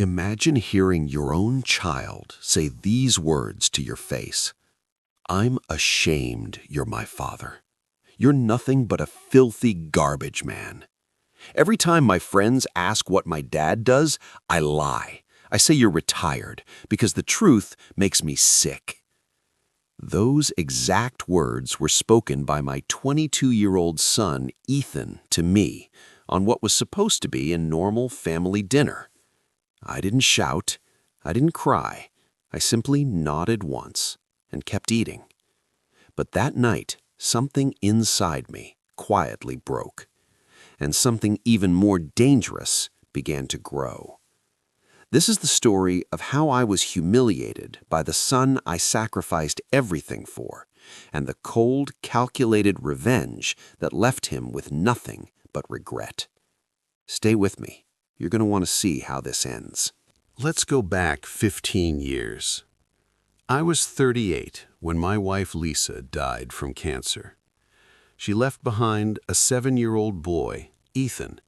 Imagine hearing your own child say these words to your face. "I'm ashamed you're my father. You're nothing but a filthy garbage man." Every time my friends ask what my dad does, I lie. I say you're retired because the truth makes me sick. Those exact words were spoken by my 22-year-old son, Ethan, to me on what was supposed to be a normal family dinner. I didn't shout. I didn't cry. I simply nodded once and kept eating. But that night, something inside me quietly broke, and something even more dangerous began to grow. This is the story of how I was humiliated by the son I sacrificed everything for, and the cold, calculated revenge that left him with nothing but regret. Stay with me. You're going to want to see how this ends. Let's go back 15 years. I was 38 when my wife Lisa died from cancer. She left behind a 7-year-old boy, Ethan,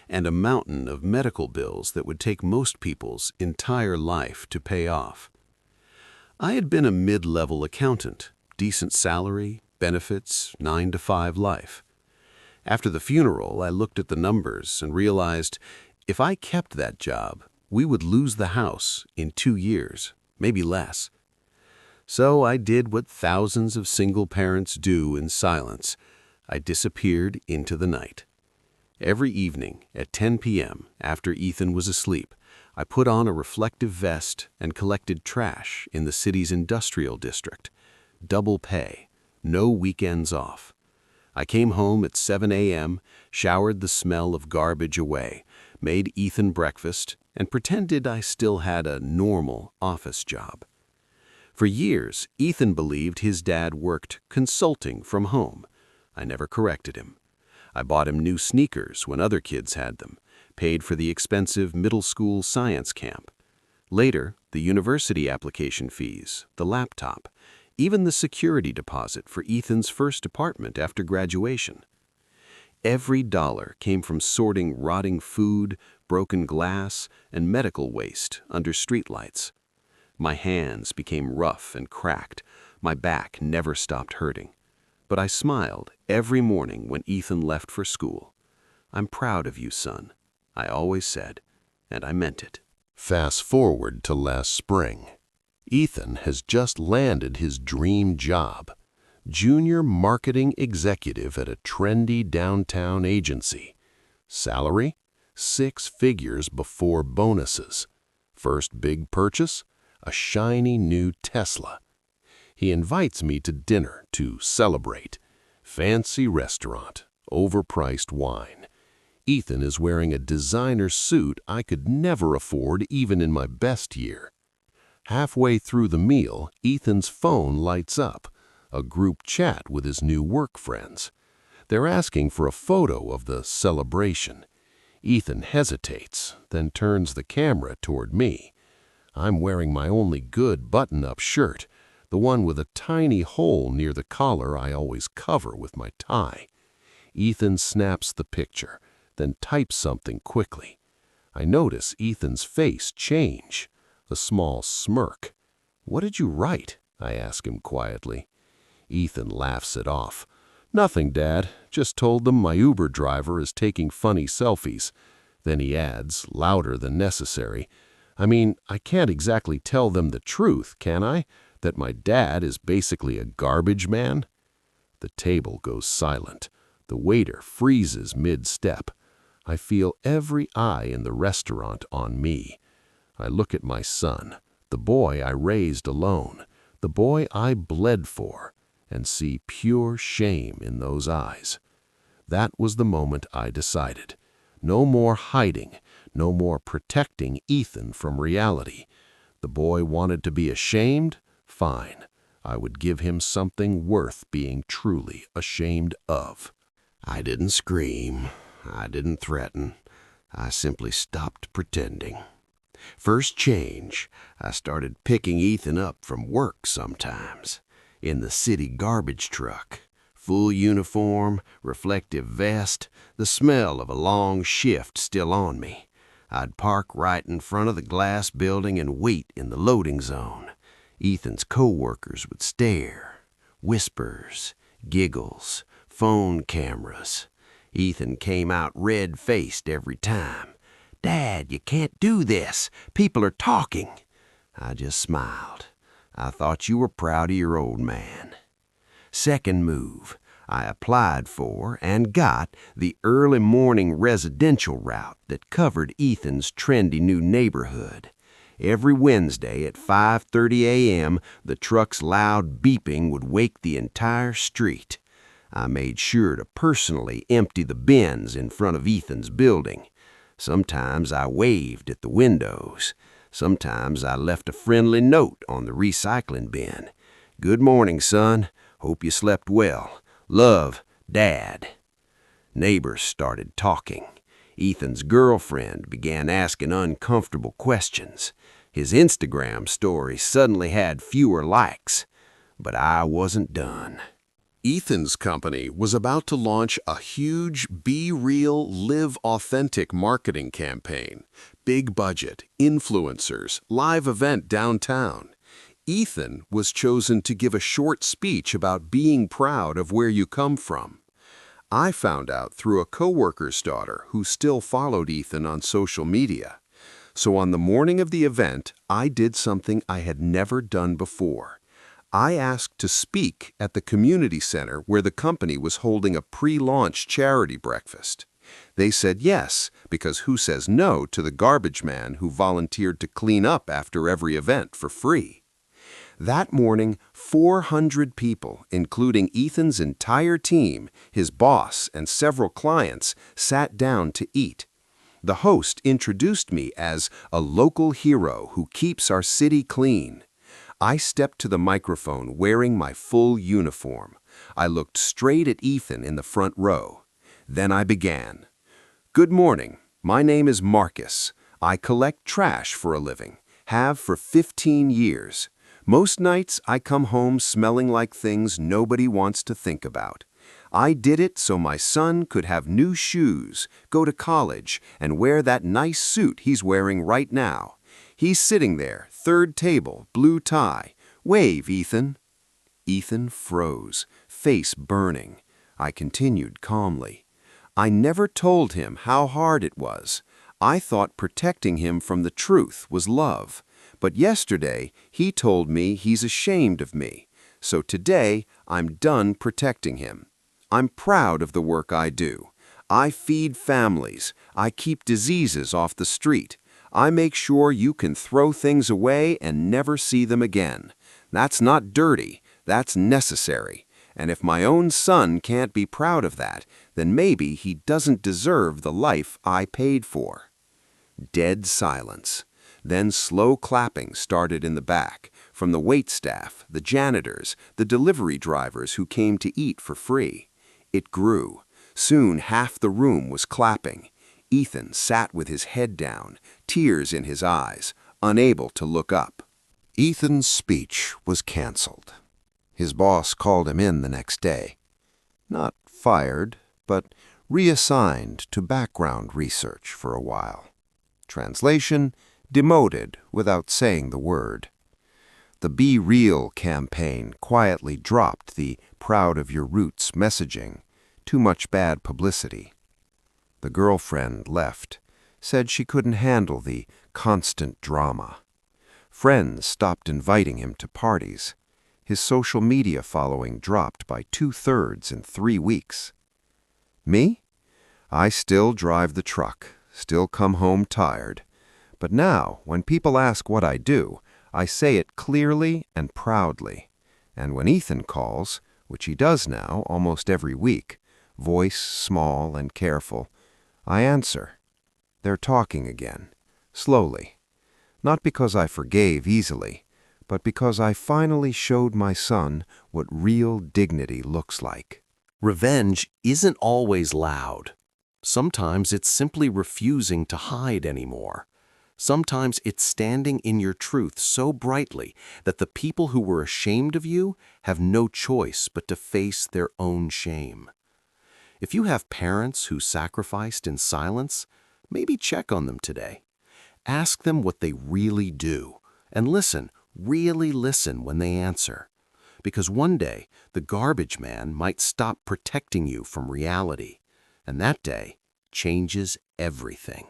and a mountain of medical bills that would take most people's entire life to pay off. I had been a mid-level accountant, decent salary, benefits, 9-to-5 life. After the funeral, I looked at the numbers and realized if I kept that job, we would lose the house in 2 years, maybe less. So I did what thousands of single parents do in silence. I disappeared into the night. Every evening at 10 p.m., after Ethan was asleep, I put on a reflective vest and collected trash in the city's industrial district. Double pay, no weekends off. I came home at 7 a.m., showered the smell of garbage away, made Ethan breakfast, and pretended I still had a normal office job. For years, Ethan believed his dad worked consulting from home. I never corrected him. I bought him new sneakers when other kids had them, paid for the expensive middle school science camp. Later, the university application fees, the laptop, even the security deposit for Ethan's first apartment after graduation. Every dollar came from sorting rotting food, broken glass, and medical waste under streetlights. My hands became rough and cracked. My back never stopped hurting. But I smiled every morning when Ethan left for school. "I'm proud of you, son," I always said, and I meant it. Fast forward to last spring. Ethan has just landed his dream job, junior marketing executive at a trendy downtown agency. Salary? 6 figures before bonuses. First big purchase? A shiny new Tesla. He invites me to dinner to celebrate. Fancy restaurant, overpriced wine. Ethan is wearing a designer suit I could never afford even in my best year. Halfway through the meal, Ethan's phone lights up, a group chat with his new work friends. They're asking for a photo of the celebration. Ethan hesitates, then turns the camera toward me. I'm wearing my only good button-up shirt, the one with a tiny hole near the collar I always cover with my tie. Ethan snaps the picture, then types something quickly. I notice Ethan's face change, a small smirk. "What did you write?" I ask him quietly. Ethan laughs it off. "Nothing, Dad. Just told them my Uber driver is taking funny selfies." Then he adds, louder than necessary, "I mean, I can't exactly tell them the truth, can I? That my dad is basically a garbage man?" The table goes silent. The waiter freezes mid-step. I feel every eye in the restaurant on me. I look at my son, the boy I raised alone, the boy I bled for, and see pure shame in those eyes. That was the moment I decided. No more hiding, no more protecting Ethan from reality. The boy wanted to be ashamed? Fine. I would give him something worth being truly ashamed of. I didn't scream. I didn't threaten. I simply stopped pretending. First change, I started picking Ethan up from work sometimes, in the city garbage truck. Full uniform, reflective vest, the smell of a long shift still on me. I'd park right in front of the glass building and wait in the loading zone. Ethan's co-workers would stare. Whispers, giggles, phone cameras. Ethan came out red-faced every time. "Dad, you can't do this. People are talking." I just smiled. "I thought you were proud of your old man." Second move, I applied for and got the early morning residential route that covered Ethan's trendy new neighborhood. Every Wednesday at 5:30 a.m., the truck's loud beeping would wake the entire street. I made sure to personally empty the bins in front of Ethan's building. Sometimes I waved at the windows. Sometimes I left a friendly note on the recycling bin. "Good morning, son. Hope you slept well. Love, Dad." Neighbors started talking. Ethan's girlfriend began asking uncomfortable questions. His Instagram story suddenly had fewer likes. But I wasn't done. Ethan's company was about to launch a huge Be Real, Live Authentic marketing campaign. Big budget, influencers, live event downtown. Ethan was chosen to give a short speech about being proud of where you come from. I found out through a coworker's daughter who still followed Ethan on social media. So on the morning of the event, I did something I had never done before. I asked to speak at the community center where the company was holding a pre-launch charity breakfast. They said yes, because who says no to the garbage man who volunteered to clean up after every event for free? That morning, 400 people, including Ethan's entire team, his boss, and several clients, sat down to eat. The host introduced me as a local hero who keeps our city clean. I stepped to the microphone wearing my full uniform. I looked straight at Ethan in the front row. Then I began. "Good morning. My name is Marcus. I collect trash for a living. Have for 15 years. Most nights I come home smelling like things nobody wants to think about. I did it so my son could have new shoes, go to college, and wear that nice suit he's wearing right now. He's sitting there, third table, blue tie. Wave, Ethan." Ethan froze, face burning. I continued calmly. "I never told him how hard it was. I thought protecting him from the truth was love. But yesterday, he told me he's ashamed of me. So today, I'm done protecting him. I'm proud of the work I do. I feed families. I keep diseases off the street. I make sure you can throw things away and never see them again. That's not dirty. That's necessary. And if my own son can't be proud of that, then maybe he doesn't deserve the life I paid for." Dead silence. Then slow clapping started in the back, from the waitstaff, the janitors, the delivery drivers who came to eat for free. It grew. Soon half the room was clapping. Ethan sat with his head down, tears in his eyes, unable to look up. Ethan's speech was canceled. His boss called him in the next day. Not fired, but reassigned to background research for a while. Translation: demoted without saying the word. The Be Real campaign quietly dropped the proud of your roots messaging. Too much bad publicity. The girlfriend left, said she couldn't handle the constant drama. Friends stopped inviting him to parties. His social media following dropped by 2/3 in 3 weeks. Me? I still drive the truck, still come home tired. But now, when people ask what I do, I say it clearly and proudly. And when Ethan calls, which he does now almost every week, voice small and careful, I answer. They're talking again, slowly. Not because I forgave easily, but because I finally showed my son what real dignity looks like. Revenge isn't always loud. Sometimes it's simply refusing to hide anymore. Sometimes it's standing in your truth so brightly that the people who were ashamed of you have no choice but to face their own shame. If you have parents who sacrificed in silence, maybe check on them today. Ask them what they really do, and listen, really listen when they answer. Because one day, the garbage man might stop protecting you from reality, and that day changes everything.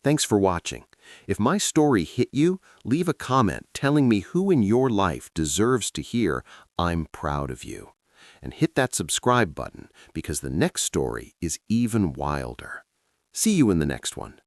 Thanks for watching. If my story hit you, leave a comment telling me who in your life deserves to hear "I'm proud of you." And hit that subscribe button because the next story is even wilder. See you in the next one.